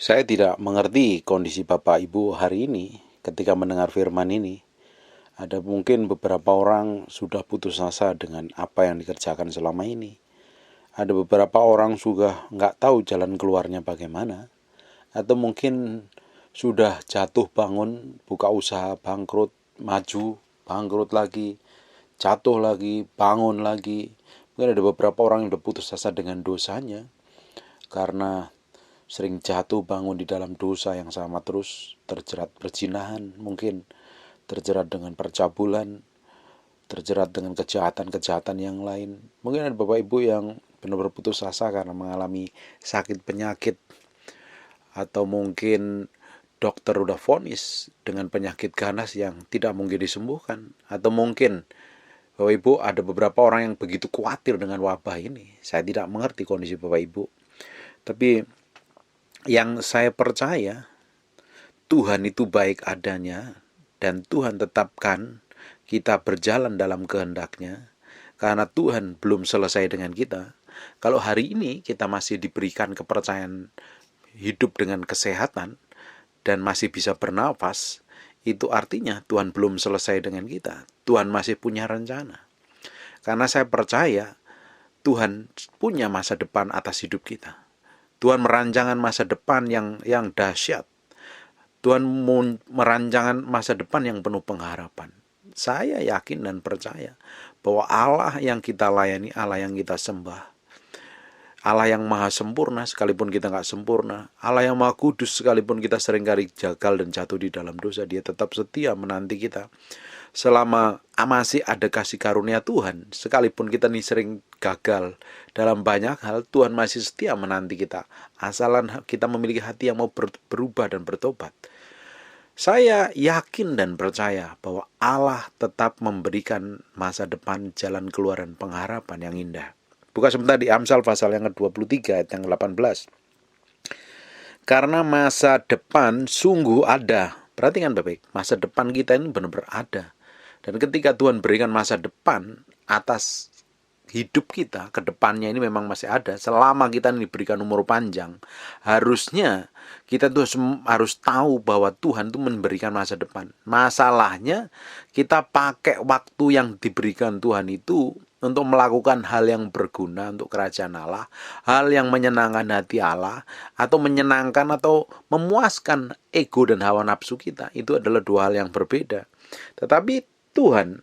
Saya tidak mengerti kondisi Bapak Ibu hari ini ketika mendengar firman ini. Ada mungkin beberapa orang sudah putus asa dengan apa yang dikerjakan selama ini. Ada beberapa orang sudah nggak tahu jalan keluarnya bagaimana. Atau mungkin sudah jatuh bangun, buka usaha, bangkrut, maju, bangkrut lagi, jatuh lagi, bangun lagi. Mungkin ada beberapa orang yang sudah putus asa dengan dosanya karena sering jatuh bangun di dalam dosa yang sama terus, terjerat perzinahan, mungkin terjerat dengan percabulan, terjerat dengan kejahatan-kejahatan yang lain. Mungkin ada Bapak Ibu yang benar-benar putus asa karena mengalami sakit penyakit, atau mungkin dokter udah vonis dengan penyakit ganas yang tidak mungkin disembuhkan, atau mungkin Bapak Ibu ada beberapa orang yang begitu khawatir dengan wabah ini. Saya tidak mengerti kondisi Bapak Ibu, tapi yang saya percaya, Tuhan itu baik adanya, dan Tuhan tetapkan kita berjalan dalam kehendaknya, karena Tuhan belum selesai dengan kita. Kalau hari ini kita masih diberikan kepercayaan hidup dengan kesehatan, dan masih bisa bernafas, itu artinya Tuhan belum selesai dengan kita. Tuhan masih punya rencana. Karena saya percaya, Tuhan punya masa depan atas hidup kita. Tuhan merancangkan masa depan yang dahsyat. Tuhan merancangkan masa depan yang penuh pengharapan. Saya yakin dan percaya bahwa Allah yang kita layani, Allah yang kita sembah, Allah yang maha sempurna sekalipun kita gak sempurna, Allah yang maha kudus sekalipun kita seringkali gagal dan jatuh di dalam dosa, Dia tetap setia menanti kita. Selama masih ada kasih karunia Tuhan, sekalipun kita nih sering gagal dalam banyak hal, Tuhan masih setia menanti kita, asalan kita memiliki hati yang mau berubah dan bertobat. Saya yakin dan percaya bahwa Allah tetap memberikan masa depan, jalan keluar dan pengharapan yang indah. Buka sebentar di Amsal pasal yang ke-23 ayat yang 18. Karena masa depan sungguh ada. Perhatikan baik-baik, masa depan kita ini benar-benar ada. Dan ketika Tuhan berikan masa depan atas hidup kita, ke depannya ini memang masih ada. Selama kita diberikan umur panjang, harusnya kita tuh harus tahu bahwa Tuhan tuh memberikan masa depan. Masalahnya, kita pakai waktu yang diberikan Tuhan itu untuk melakukan hal yang berguna untuk kerajaan Allah, hal yang menyenangkan hati Allah, atau menyenangkan atau memuaskan ego dan hawa nafsu kita. Itu adalah dua hal yang berbeda. Tetapi Tuhan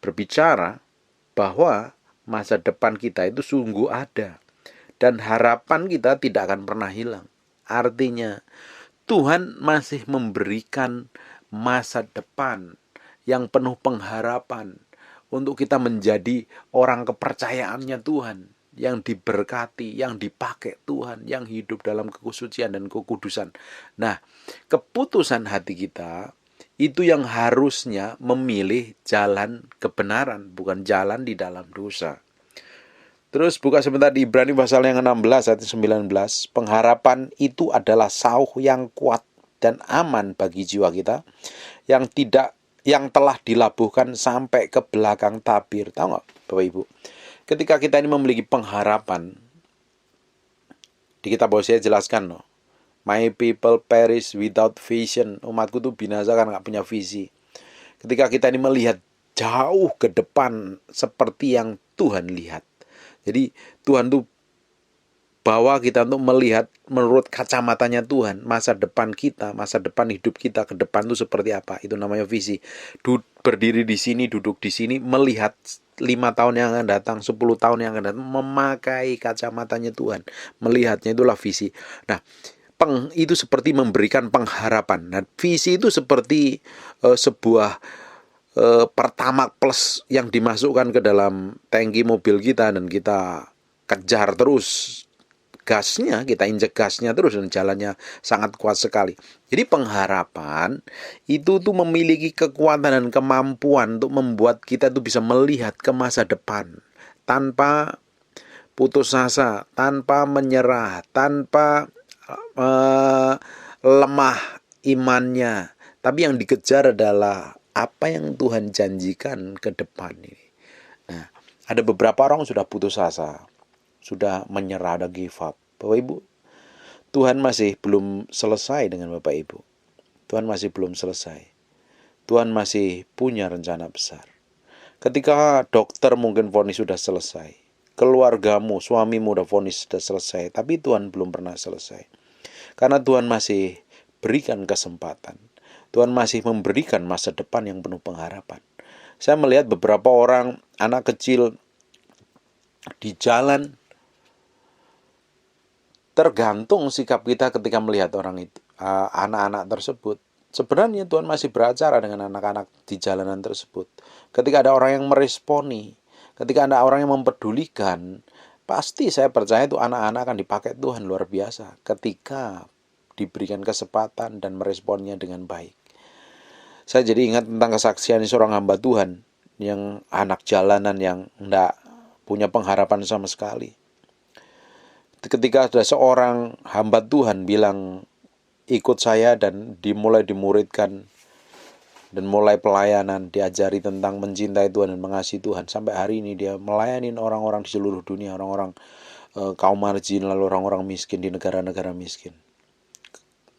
berbicara bahwa masa depan kita itu sungguh ada, dan harapan kita tidak akan pernah hilang. Artinya Tuhan masih memberikan masa depan yang penuh pengharapan untuk kita menjadi orang kepercayaannya Tuhan, yang diberkati, yang dipakai Tuhan, yang hidup dalam kesucian dan kekudusan. Nah, keputusan hati kita itu yang harusnya memilih jalan kebenaran, bukan jalan di dalam dosa. Terus buka sebentar di Ibrani pasal yang 16 ayat 19. Pengharapan itu adalah sauh yang kuat dan aman bagi jiwa kita, yang telah dilabuhkan sampai ke belakang tabir. Tahu nggak Bapak Ibu? Ketika kita ini memiliki pengharapan, di kitab Hosea jelaskan loh, My people perish without vision. Umatku tuh binasa karena gak punya visi. Ketika kita ini melihat jauh ke depan seperti yang Tuhan lihat. Jadi Tuhan tuh bawa kita untuk melihat menurut kacamatanya Tuhan, masa depan kita, masa depan hidup kita ke depan itu seperti apa. Itu namanya visi. Berdiri di sini, duduk di sini, melihat 5 tahun yang akan datang, 10 tahun yang akan datang, memakai kacamatanya Tuhan. Melihatnya itulah visi. Nah, itu seperti memberikan pengharapan. Nah, visi itu seperti sebuah Pertamax Plus yang dimasukkan ke dalam tangki mobil kita, dan kita kejar terus gasnya, kita injek gasnya terus, dan jalannya sangat kuat sekali. Jadi pengharapan itu tuh memiliki kekuatan dan kemampuan untuk membuat kita tuh bisa melihat ke masa depan tanpa putus asa, tanpa menyerah, tanpa lemah imannya. Tapi yang dikejar adalah apa yang Tuhan janjikan ke depan ini. Nah, ada beberapa orang sudah putus asa, sudah menyerah, ada give up. Bapak Ibu, Tuhan masih belum selesai dengan Bapak Ibu. Tuhan masih belum selesai. Tuhan masih punya rencana besar. Ketika dokter mungkin vonis sudah selesai, keluargamu, suamimu udah vonis sudah selesai, tapi Tuhan belum pernah selesai. Karena Tuhan masih berikan kesempatan. Tuhan masih memberikan masa depan yang penuh pengharapan. Saya melihat beberapa orang, anak kecil di jalan, tergantung sikap kita ketika melihat orang itu, anak-anak tersebut. Sebenarnya Tuhan masih beracara dengan anak-anak di jalanan tersebut. Ketika ada orang yang meresponi, ketika ada orang yang mempedulikan, pasti saya percaya itu anak-anak akan dipakai Tuhan luar biasa ketika diberikan kesempatan dan meresponnya dengan baik. Saya jadi ingat tentang kesaksian seorang hamba Tuhan yang anak jalanan yang tidak punya pengharapan sama sekali. Ketika ada seorang hamba Tuhan bilang, ikut saya, dan dimulai dimuridkan dan mulai pelayanan, diajari tentang mencintai Tuhan dan mengasihi Tuhan. Sampai hari ini dia melayani orang-orang di seluruh dunia, orang-orang kaum marginal, orang-orang miskin di negara-negara miskin.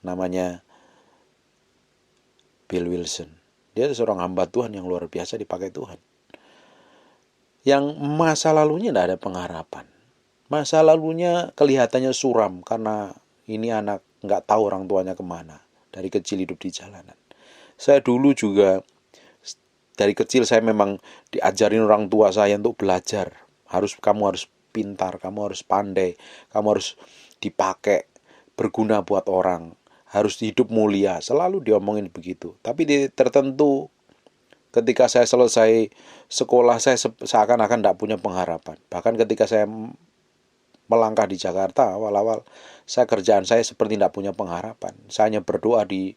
Namanya Bill Wilson. Dia seorang hamba Tuhan yang luar biasa dipakai Tuhan. Yang masa lalunya tidak ada pengharapan. Masa lalunya kelihatannya suram karena ini anak nggak tahu orang tuanya kemana. Dari kecil hidup di jalanan. Saya dulu juga dari kecil saya memang diajarin orang tua saya untuk belajar. Kamu harus pintar, kamu harus pandai, kamu harus dipakai berguna buat orang. Harus hidup mulia, selalu diomongin begitu. Tapi di tertentu ketika saya selesai sekolah, saya seakan-akan tidak punya pengharapan. Bahkan ketika saya melangkah di Jakarta, awal-awal kerjaan saya seperti tidak punya pengharapan. Saya hanya berdoa di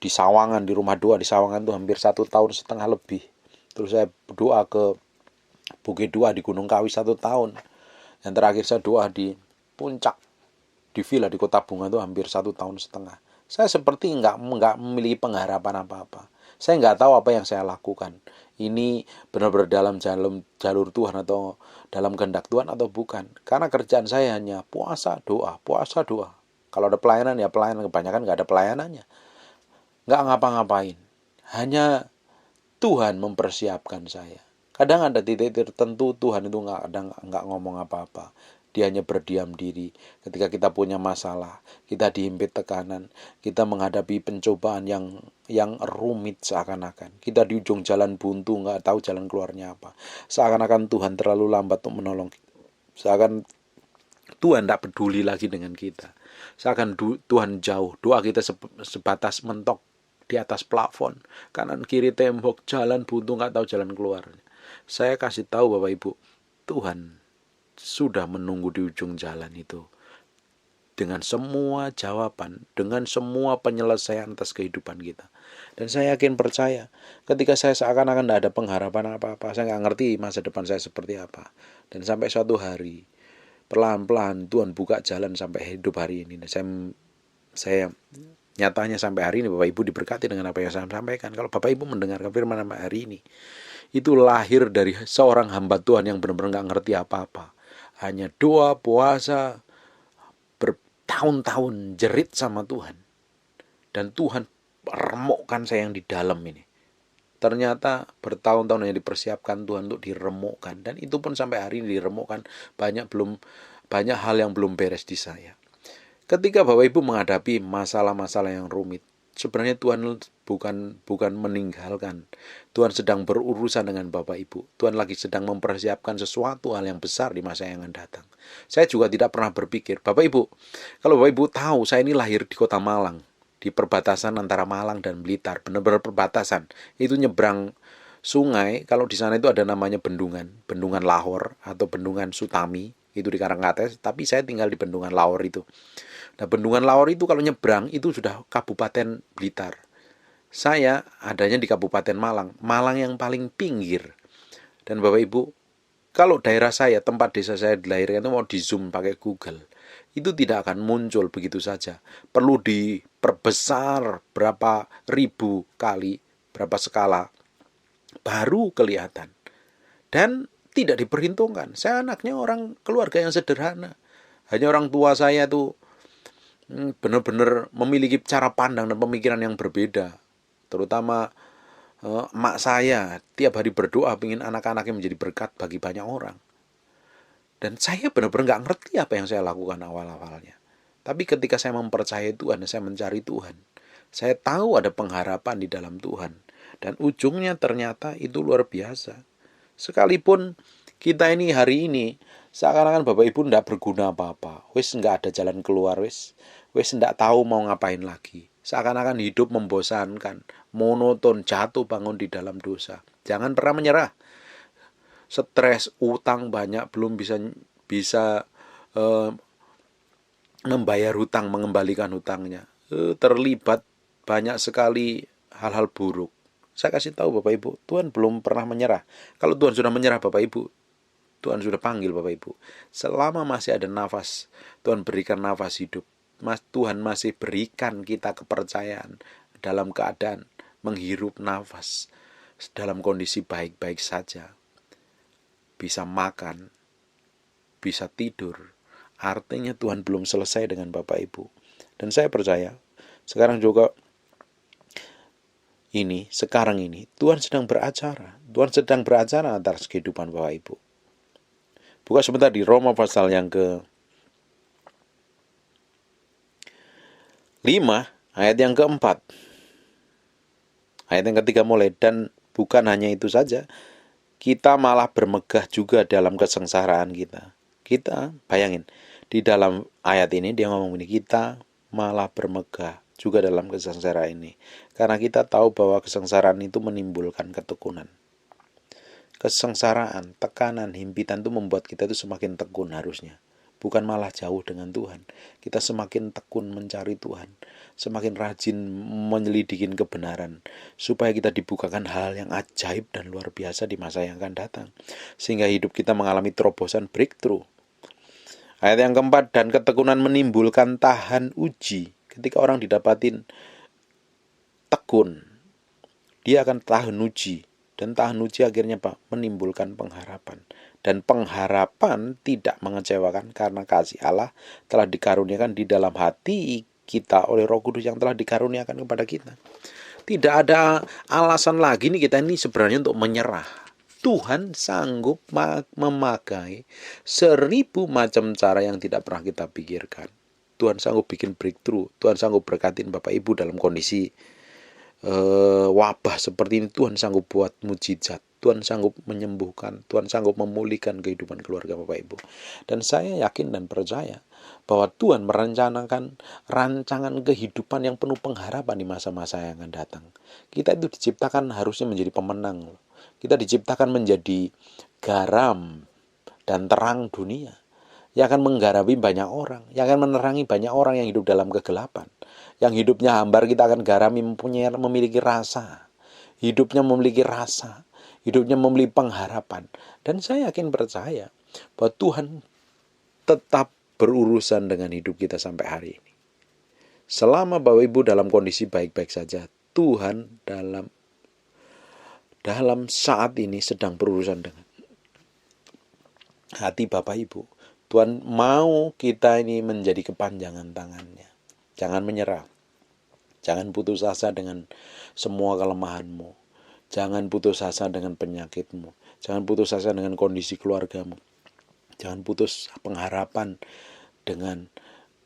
Sawangan, di rumah doa di Sawangan itu hampir 1,5 tahun lebih. Terus saya berdoa ke Bukit Dua di Gunung Kawi 1 tahun. Yang terakhir saya doa di Puncak, di villa di Kota Bunga itu hampir 1,5 tahun. Saya seperti nggak memiliki pengharapan apa-apa. Saya nggak tahu apa yang saya lakukan. Ini benar-benar dalam jalur Tuhan atau dalam kehendak Tuhan atau bukan. Karena kerjaan saya hanya puasa, doa, puasa, doa. Kalau ada pelayanan ya pelayanan, kebanyakan nggak ada pelayanannya. Nggak ngapa-ngapain. Hanya Tuhan mempersiapkan saya. Kadang ada titik tertentu Tuhan itu nggak ngomong apa-apa. Dia hanya berdiam diri. Ketika kita punya masalah, kita dihimpit tekanan, kita menghadapi pencobaan yang rumit seakan-akan. Kita di ujung jalan buntu, nggak tahu jalan keluarnya apa. Seakan-akan Tuhan terlalu lambat untuk menolong kita. Seakan Tuhan tidak peduli lagi dengan kita. Seakan Tuhan jauh. Doa kita sebatas mentok di atas plafon. Kanan kiri tembok, jalan buntu, nggak tahu jalan keluarnya. Saya kasih tahu Bapak Ibu, Tuhan sudah menunggu di ujung jalan itu dengan semua jawaban, dengan semua penyelesaian atas kehidupan kita. Dan saya yakin percaya, ketika saya seakan-akan tidak ada pengharapan apa-apa, saya nggak ngerti masa depan saya seperti apa. Dan sampai suatu hari, perlahan-lahan Tuhan buka jalan sampai hidup hari ini. Dan saya nyatanya sampai hari ini Bapak Ibu diberkati dengan apa yang saya sampaikan. Kalau Bapak Ibu mendengarkan firman hari ini, itu lahir dari seorang hamba Tuhan yang benar-benar nggak ngerti apa-apa. Hanya doa, puasa, bertahun-tahun jerit sama Tuhan. Dan Tuhan remukkan saya yang di dalam ini. Ternyata bertahun-tahun yang dipersiapkan Tuhan untuk diremukkan. Dan itu pun sampai hari ini diremukkan. Banyak hal yang belum beres di saya. Ketika Bapak Ibu menghadapi masalah-masalah yang rumit, sebenarnya Tuhan bukan meninggalkan. Tuhan sedang berurusan dengan Bapak Ibu. Tuhan lagi sedang mempersiapkan sesuatu hal yang besar di masa yang akan datang. Saya juga tidak pernah berpikir, Bapak Ibu, kalau Bapak Ibu tahu saya ini lahir di kota Malang, di perbatasan antara Malang dan Blitar, benar-benar perbatasan. Itu nyebrang sungai, kalau di sana itu ada namanya Bendungan Lahor atau Bendungan Sutami, itu di Karangkates, tapi saya tinggal di Bendungan Lahor itu. Nah, Bendungan Lahor itu kalau nyebrang itu sudah Kabupaten Blitar. Saya adanya di Kabupaten Malang, Malang yang paling pinggir. Dan Bapak Ibu, kalau daerah saya, tempat desa saya dilahirkan itu mau di zoom pakai Google, itu tidak akan muncul begitu saja. Perlu diperbesar berapa ribu kali, berapa skala, baru kelihatan. Dan tidak diperhitungkan. Saya anaknya orang keluarga yang sederhana. Hanya orang tua saya tuh benar-benar memiliki cara pandang dan pemikiran yang berbeda. Terutama emak saya tiap hari berdoa ingin anak-anaknya menjadi berkat bagi banyak orang. Dan saya benar-benar nggak ngerti apa yang saya lakukan awal-awalnya. Tapi ketika saya mempercayai Tuhan, saya mencari Tuhan, saya tahu ada pengharapan di dalam Tuhan. Dan ujungnya ternyata itu luar biasa. Sekalipun kita ini hari ini seakan-akan Bapak Ibu tidak berguna apa-apa, wis nggak ada jalan keluar, wis nggak tahu mau ngapain lagi. Seakan-akan hidup membosankan, monoton, jatuh bangun di dalam dosa. Jangan pernah menyerah. Stres, utang banyak, belum bisa membayar hutang, mengembalikan hutangnya. Terlibat banyak sekali hal-hal buruk. Saya kasih tahu Bapak Ibu, Tuhan belum pernah menyerah. Kalau Tuhan sudah menyerah Bapak Ibu, Tuhan sudah panggil Bapak Ibu. Selama masih ada nafas, Tuhan berikan nafas hidup. Tuhan masih berikan kita kepercayaan dalam keadaan menghirup nafas dalam kondisi baik-baik saja. Bisa makan, bisa tidur. Artinya Tuhan belum selesai dengan Bapak Ibu. Dan saya percaya, sekarang ini Tuhan sedang beracara. Tuhan sedang beracara atas kehidupan Bapak Ibu. Buka sebentar di Roma pasal yang ke-5, ayat yang ke-4. Ayat yang ketiga mulai, dan bukan hanya itu saja, kita malah bermegah juga dalam kesengsaraan kita. Kita, bayangin, di dalam ayat ini dia ngomong ini, kita malah bermegah juga dalam kesengsaraan ini. Karena kita tahu bahwa kesengsaraan itu menimbulkan ketekunan. Kesengsaraan, tekanan, himpitan itu membuat kita itu semakin tekun harusnya. Bukan malah jauh dengan Tuhan. Kita semakin tekun mencari Tuhan. Semakin rajin menyelidikin kebenaran. Supaya kita dibukakan hal yang ajaib dan luar biasa di masa yang akan datang. Sehingga hidup kita mengalami terobosan breakthrough. Ayat yang keempat, dan ketekunan menimbulkan tahan uji. Ketika orang didapatin tekun, dia akan tahan uji. Dan tahan uji akhirnya menimbulkan pengharapan. Dan pengharapan tidak mengecewakan karena kasih Allah telah dikaruniakan di dalam hati kita oleh Roh Kudus yang telah dikaruniakan kepada kita. Tidak ada alasan lagi nih kita ini sebenarnya untuk menyerah. Tuhan sanggup memakai 1000 macam cara yang tidak pernah kita pikirkan. Tuhan sanggup bikin breakthrough. Tuhan sanggup berkatin Bapak Ibu dalam kondisi wabah seperti ini. Tuhan sanggup buat mujizat. Tuhan sanggup menyembuhkan. Tuhan sanggup memulihkan kehidupan keluarga Bapak Ibu. Dan saya yakin dan percaya bahwa Tuhan merencanakan rancangan kehidupan yang penuh pengharapan di masa-masa yang akan datang. Kita itu diciptakan harusnya menjadi pemenang. Kita diciptakan menjadi garam dan terang dunia yang akan menggarami banyak orang, yang akan menerangi banyak orang yang hidup dalam kegelapan. Yang hidupnya hambar kita akan garami, memiliki rasa. Hidupnya memiliki rasa. Hidupnya memiliki pengharapan. Dan saya yakin percaya bahwa Tuhan tetap berurusan dengan hidup kita sampai hari ini. Selama Bapak Ibu dalam kondisi baik-baik saja, Tuhan dalam saat ini sedang berurusan dengan hati Bapak Ibu. Tuhan mau kita ini menjadi kepanjangan tangannya. Jangan menyerah. Jangan putus asa dengan semua kelemahanmu. Jangan putus asa dengan penyakitmu. Jangan putus asa dengan kondisi keluargamu. Jangan putus pengharapan dengan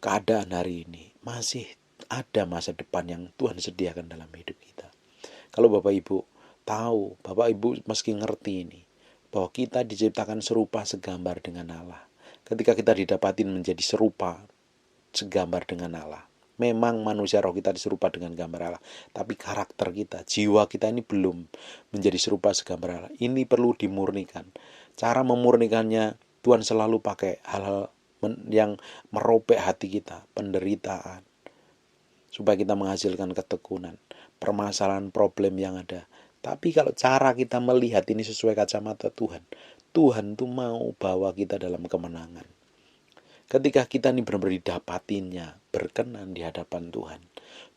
keadaan hari ini. Masih ada masa depan yang Tuhan sediakan dalam hidup kita. Kalau Bapak Ibu tahu, Bapak Ibu meski ngerti ini, bahwa kita diciptakan serupa segambar dengan Allah. Ketika kita didapatin menjadi serupa segambar dengan Allah. Memang manusia roh kita diserupa dengan gambar Allah. Tapi karakter kita, jiwa kita ini belum menjadi serupa segambar Allah. Ini perlu dimurnikan. Cara memurnikannya, Tuhan selalu pakai hal-hal yang merobek hati kita. Penderitaan. Supaya kita menghasilkan ketekunan. Permasalahan problem yang ada. Tapi kalau cara kita melihat ini sesuai kacamata Tuhan. Tuhan tuh mau bawa kita dalam kemenangan. Ketika kita ini benar-benar didapatinya, berkenan di hadapan Tuhan,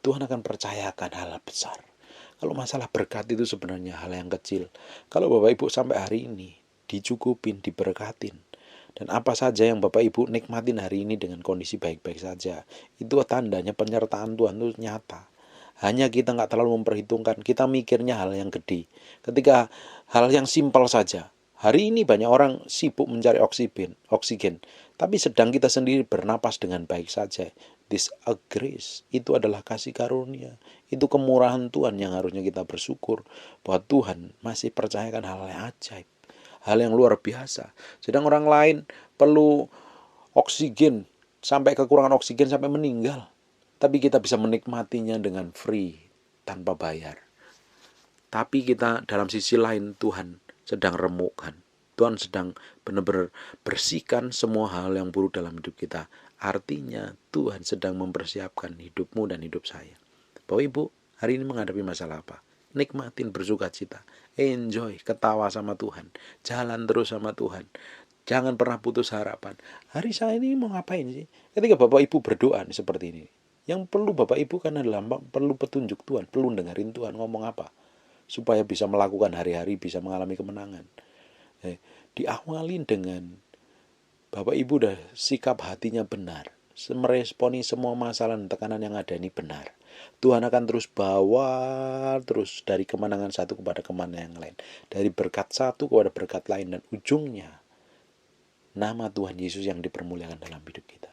Tuhan akan percayakan hal besar. Kalau masalah berkat itu sebenarnya hal yang kecil. Kalau Bapak Ibu sampai hari ini dicukupin, diberkatin, Dan apa saja yang Bapak Ibu nikmatin hari ini dengan kondisi baik-baik saja, itu tandanya penyertaan Tuhan itu nyata. Hanya kita nggak terlalu memperhitungkan, kita mikirnya hal yang gede. Ketika hal yang simpel saja, hari ini banyak orang sibuk mencari oksigen, tapi sedang kita sendiri bernapas dengan baik saja. This a grace, itu adalah kasih karunia, itu kemurahan Tuhan yang harusnya kita bersyukur bahwa Tuhan masih percayakan hal yang ajaib, hal yang luar biasa. Sedang orang lain perlu oksigen, sampai kekurangan oksigen sampai meninggal, tapi kita bisa menikmatinya dengan free, tanpa bayar. Tapi kita dalam sisi lain Tuhan sedang remukkan, Tuhan sedang benar-benar bersihkan semua hal yang buruk dalam hidup kita. Artinya Tuhan sedang mempersiapkan hidupmu dan hidup saya. Bapak Ibu, hari ini menghadapi masalah apa? Nikmatin, bersuka cita, enjoy, ketawa sama Tuhan, jalan terus sama Tuhan. Jangan pernah putus harapan. Hari saya ini mau ngapain sih? Ketika Bapak Ibu berdoa seperti ini, yang perlu Bapak Ibu kan adalah perlu petunjuk Tuhan, perlu dengerin Tuhan ngomong apa, supaya bisa melakukan hari-hari, bisa mengalami kemenangan. Diawalin dengan Bapak Ibu udah sikap hatinya benar, meresponi semua masalah dan tekanan yang ada ini benar. Tuhan akan terus bawa terus dari kemenangan satu kepada kemenangan yang lain, dari berkat satu kepada berkat lain, dan ujungnya nama Tuhan Yesus yang dipermuliakan dalam hidup kita.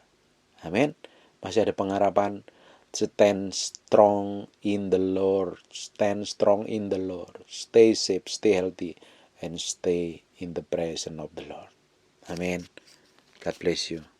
Amin. Masih ada pengharapan. Stand strong in the Lord. Stand strong in the Lord. Stay safe, stay healthy, and stay in the presence of the Lord. Amin. God bless you.